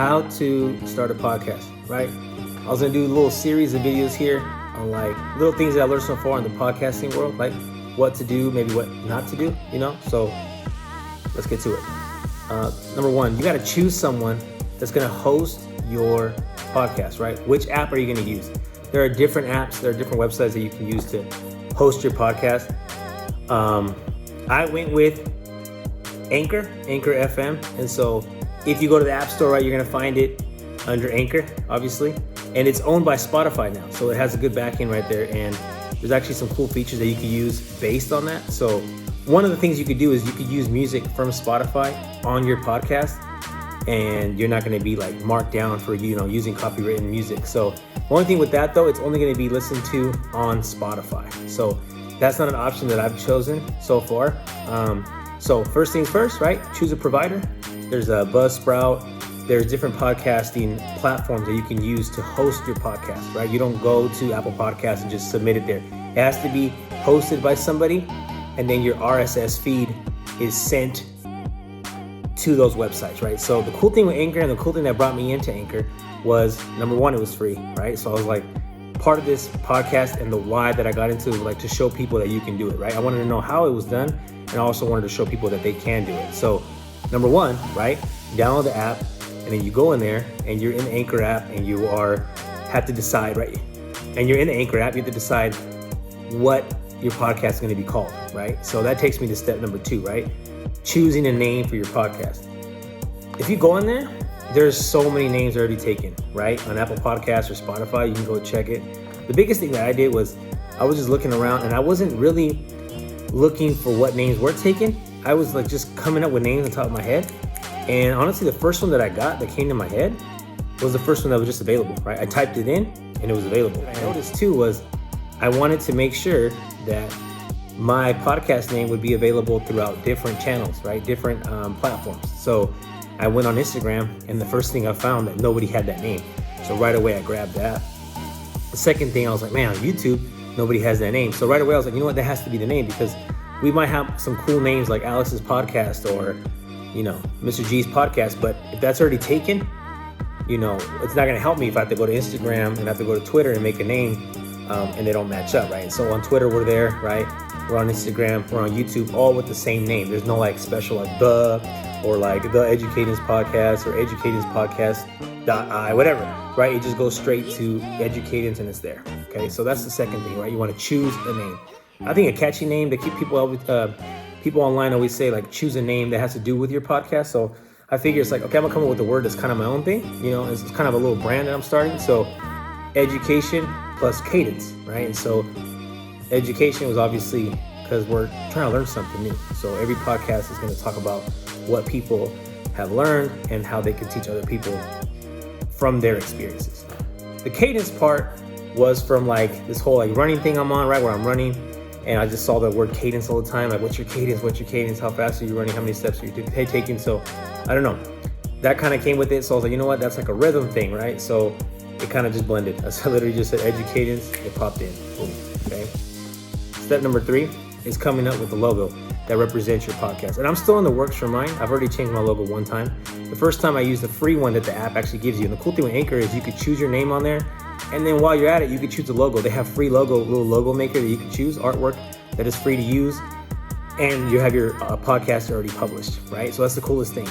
how to start a podcast, right? I was gonna do a little series of videos here on like little things that I learned so far in the podcasting world, like what to do, maybe what not to do, So let's get to it. Number one, you gotta choose someone that's gonna host your podcast, right? Which app are you gonna use? There are different apps, there are different websites that you can use to host your podcast. I went with Anchor FM. And so if you go to the App Store, right, you're gonna find it under Anchor, obviously. And it's owned by Spotify now. So it has a good backing right there. And there's actually some cool features that you can use based on that. So one of the things you could do is you could use music from Spotify on your podcast, and you're not gonna be like marked down for, using copywritten music. So the only thing with that though, it's only gonna be listened to on Spotify. So that's not an option that I've chosen so far. So first things first, right? Choose a provider. There's a Buzzsprout. There's different podcasting platforms that you can use to host your podcast, right? You don't go to Apple Podcasts and just submit it there. It has to be hosted by somebody, and then your RSS feed is sent to those websites, right? So the cool thing with Anchor, and the cool thing that brought me into Anchor, was number one, it was free, right? So I was like, part of this podcast and the why that I got into was like to show people that you can do it, right? I wanted to know how it was done, and I also wanted to show people that they can do it. So number one, right? Download the app, and then you go in there and you're in the Anchor app, and you have to decide, right? And you're in the Anchor app, you have to decide what your podcast is going to be called, right? So that takes me to step number two, right? Choosing a name for your podcast. If you go in there, there's so many names already taken, right? On Apple Podcasts or Spotify, you can go check it. The biggest thing that I did was I was just looking around, and I wasn't really looking for what names were taken. I was like just coming up with names on top of my head. And honestly, the first one that I got that came to my head was the first one that was just available, right? I typed it in and it was available. What I noticed too was I wanted to make sure that my podcast name would be available throughout different channels, right? Different platforms. So I went on Instagram, and the first thing I found that nobody had that name. So right away I grabbed that. The second thing, I was like, man, on YouTube, nobody has that name. So right away I was like, you know what, that has to be the name, because we might have some cool names like Alex's podcast or, Mr. G's podcast, but if that's already taken, it's not gonna help me if I have to go to Instagram and I have to go to Twitter and make a name, and they don't match up, right? So on Twitter, we're there, right? We're on Instagram, we're on YouTube, all with the same name. There's no like special like the, or like the Cadence podcast or Cadence podcast.I, whatever, right? It just goes straight to Cadence and it's there. Okay, so that's the second thing, right? You want to choose a name. I think a catchy name. They keep people online always say like choose a name that has to do with your podcast. So I figure it's like, okay, I'm gonna come up with a word that's kind of my own thing. It's kind of a little brand that I'm starting. So education plus cadence, right? And so education was obviously because we're trying to learn something new. So every podcast is going to talk about what people have learned and how they can teach other people from their experiences. The cadence part was from like this whole like running thing I'm on, right, where I'm running, and I just saw the word cadence all the time. Like, what's your cadence? What's your cadence? How fast are you running? How many steps are you taking? So I don't know. That kind of came with it. So I was like, you know what? That's like a rhythm thing, right? So it kind of just blended. I literally just said educadence. It popped in. Boom. Okay. Step number 3 is coming up with a logo that represents your podcast. And I'm still in the works for mine. I've already changed my logo one time. The first time I used the free one that the app actually gives you. And the cool thing with Anchor is you could choose your name on there. And then while you're at it, you could choose a logo. They have free little logo maker that you can choose, artwork that is free to use. And you have your podcast already published, right? So that's the coolest thing.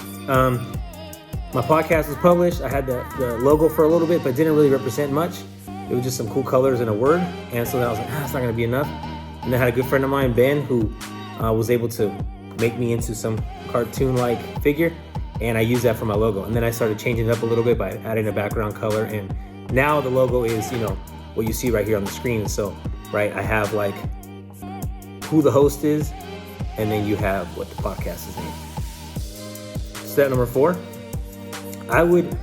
My podcast was published. I had the logo for a little bit, but it didn't really represent much. It was just some cool colors and a word. And so then I was like, it's not gonna be enough. And I had a good friend of mine, Ben, who was able to make me into some cartoon-like figure, and I used that for my logo. And then I started changing it up a little bit by adding a background color, and now the logo is, what you see right here on the screen. So, right, I have like who the host is, and then you have what the podcast is named. Step number 4, I would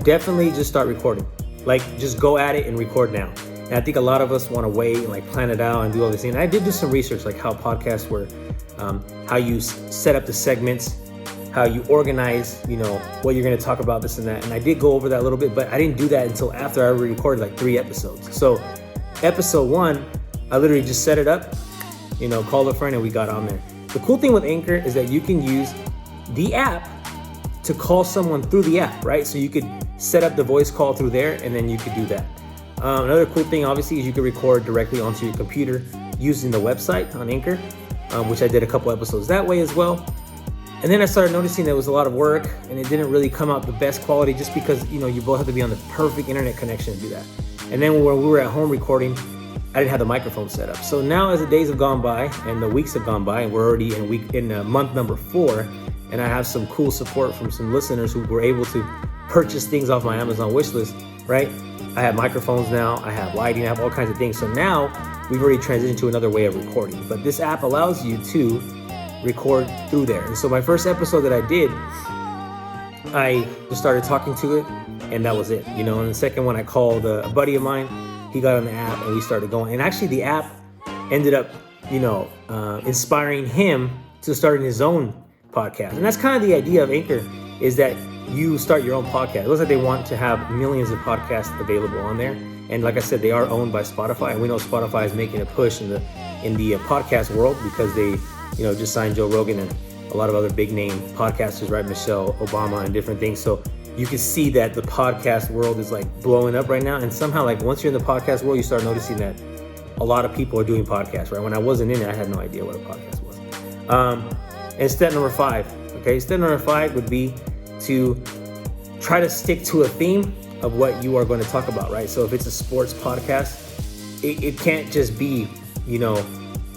definitely just start recording. Like, just go at it and record now. And I think a lot of us want to wait and like plan it out and do all these things. And I did do some research, like how podcasts work, how you set up the segments, how you organize, what you're going to talk about, this and that. And I did go over that a little bit, but I didn't do that until after I already recorded like 3 episodes. So episode 1, I literally just set it up, called a friend, and we got on there. The cool thing with Anchor is that you can use the app to call someone through the app, right? So you could set up the voice call through there, and then you could do that. Another cool thing, obviously, is you can record directly onto your computer using the website on Anchor, which I did a couple episodes that way as well. And then I started noticing there was a lot of work, and it didn't really come out the best quality, just because, you know, you both have to be on the perfect internet connection to do that. And then when we were at home recording, I didn't have the microphone set up. So now, as the days have gone by and the weeks have gone by, and we're already in month number 4, and I have some cool support from some listeners who were able to purchase things off my Amazon wish list, right? I have microphones now, I have lighting, I have all kinds of things. So now we've already transitioned to another way of recording. But this app allows you to record through there. And so my first episode that I did, I just started talking to it, and that was it. You know, and the second one I called a buddy of mine. He got on the app and we started going. And actually the app ended up, you know, inspiring him to start his own podcast. And that's kind of the idea of Anchor, is that you start your own podcast. It looks like they want to have millions of podcasts available on there. And like I said, they are owned by Spotify. And we know Spotify is making a push in the podcast world, because they, you know, just signed Joe Rogan and a lot of other big name podcasters, right? Michelle Obama and different things. So you can see that the podcast world is like blowing up right now. And somehow, like, once you're in the podcast world, you start noticing that a lot of people are doing podcasts, right? When I wasn't in it, I had no idea what a podcast was. And step number 5, okay? Step number 5 would be to try to stick to a theme of what you are going to talk about, right? So if it's a sports podcast, it can't just be, you know,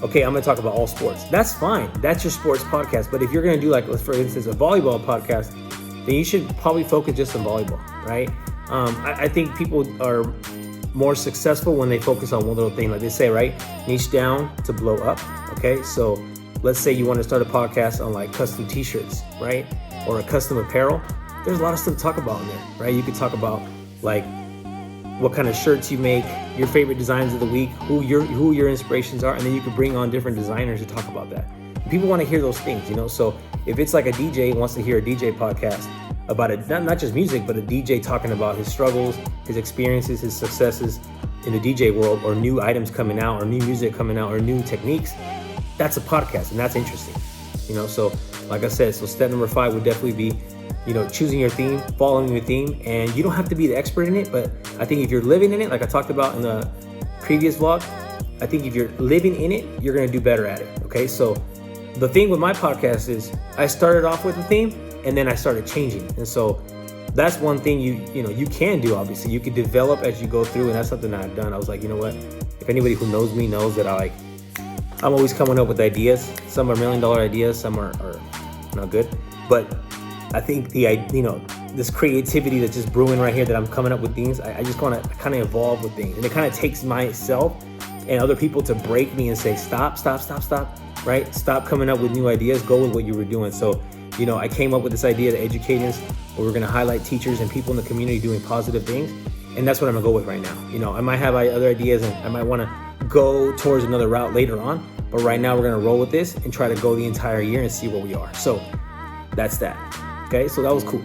okay, I'm going to talk about all sports. That's fine. That's your sports podcast. But if you're going to do, like, for instance, a volleyball podcast, then you should probably focus just on volleyball, right? I think people are more successful when they focus on one little thing. Like they say, right? Niche down to blow up, okay? So let's say you want to start a podcast on, like, custom t-shirts, right? Or a custom apparel. There's a lot of stuff to talk about in there, right? You could talk about, like, what kind of shirts you make, your favorite designs of the week, who your inspirations are, and then you could bring on different designers to talk about that. People want to hear those things, you know? So if it's like a DJ wants to hear a DJ podcast about it, not just music, but a DJ talking about his struggles, his experiences, his successes in the DJ world, or new items coming out, or new music coming out, or new techniques, that's a podcast, and that's interesting, you know? So like I said, so step number 5 would definitely be, you know, choosing your theme, following your theme. And you don't have to be the expert in it, but I think if you're living in it, like I talked about in the previous vlog, I think if you're living in it, you're going to do better at it. Okay. So the thing with my podcast is I started off with a theme, and then I started changing. And so that's one thing you can do. Obviously you can develop as you go through. And that's something that I've done. I was like, you know what, if anybody who knows me knows that I'm always coming up with ideas. Some are $1 million ideas, some are not good, but I think this creativity that's just brewing right here, that I'm coming up with things, I just want to kind of evolve with things. And it kind of takes myself and other people to break me and say, stop, right? Stop coming up with new ideas, go with what you were doing. So, you know, I came up with this idea, the Cadence, where we're going to highlight teachers and people in the community doing positive things. And that's what I'm going to go with right now. You know, I might have other ideas, and I might want to go towards another route later on. But right now we're going to roll with this and try to go the entire year and see where we are. So that's that. Okay, so that was cool.